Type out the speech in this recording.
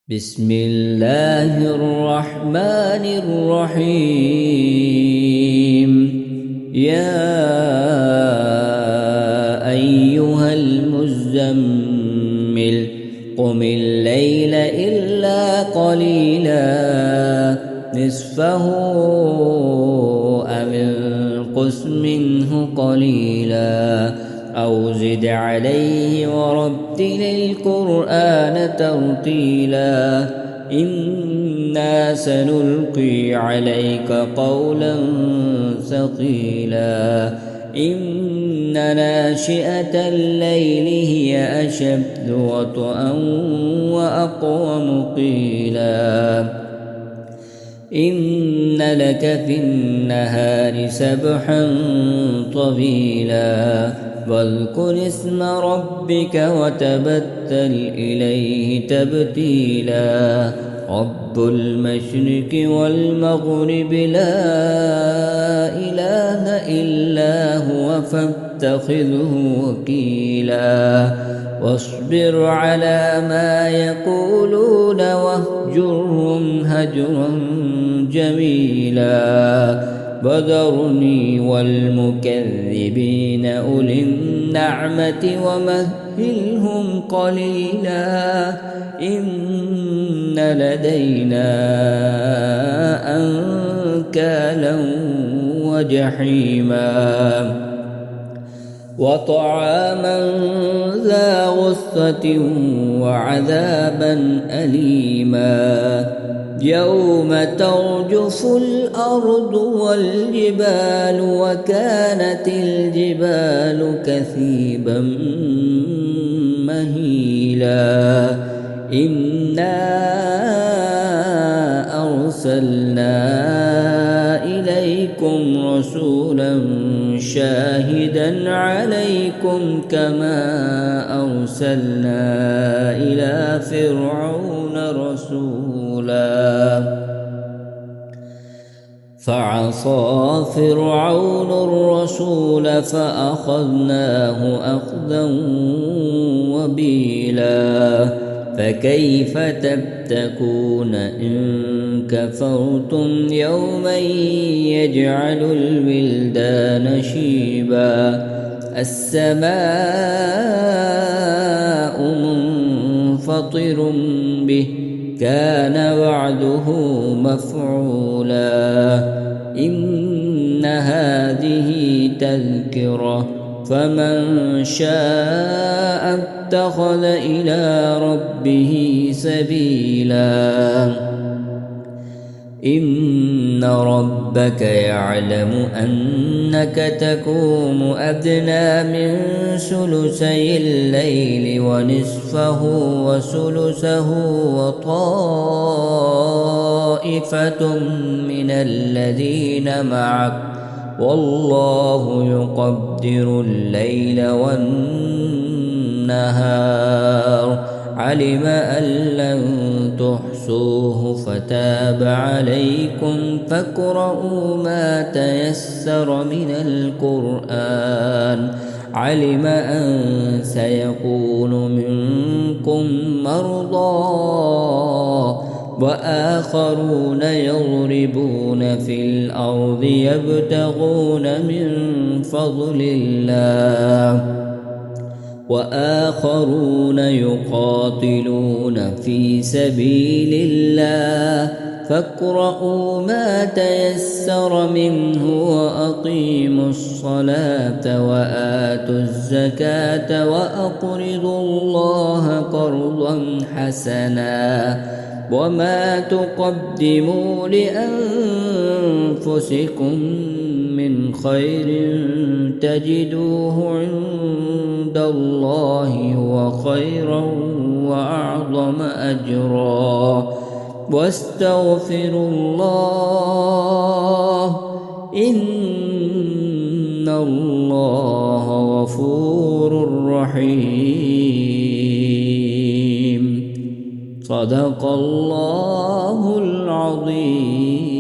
بسم الله الرحمن الرحيم. يا أيها المزمل قم الليل إلا قليلا نصفه أو انقص منه قليلا أو زد عليه ورتل القرآن ترتيلا إنا سنلقي عليك قولا ثقيلا إن ناشئة الليل هي أشد وطئا وأقوم قيلا إن لك في النهار سبحا طويلا واذكر اسم ربك وتبتل إليه تبتيلا رب المشرق والمغرب لا إله إلا هو فاتخذه وكيلا واصبر على ما يقولون واهجرهم هجرا جميلا وذرني والمكذبين أولي النعمة ومهلهم قليلا إن لدينا أنكالا وجحيما وطعاما ذا غصة وعذابا أليما يوم ترجف الأرض والجبال وكانت الجبال كثيبا مهيلا إنا أرسلنا إليكم رسولا شاهدا عليكم كما أرسلنا إلى فرعون رسولا فعصى فرعون الرسول فأخذناه أخذا وبيلا فكيف تتقون إن كفرتم يوما يجعل الولدان شيبا السماء منفطر به كان وعده مفعولا إن هذه تذكرة فمن شاء اتخذ إلى ربه سبيلا إن ربك يعلم أنك تقوم أدنى من ثلثي الليل ونصفه وثلثه وطائفة من الذين معك والله يقدر الليل والنهار علم أن لن تحصوه فتاب عليكم فاقرؤوا ما تيسر من القرآن علم أن سيكون منكم مرضى وآخرون يضربون في الأرض يبتغون من فضل الله وآخرون يقاتلون في سبيل الله فاقرؤوا ما تيسر منه وأقيموا الصلاة وآتوا الزكاة وأقرضوا الله قرضا حسنا وما تقدموا لأنفسكم من خير تجدوه عند الله وخيرا وأعظم أجرا واستغفروا الله إن الله غفور رحيم صدق الله العظيم.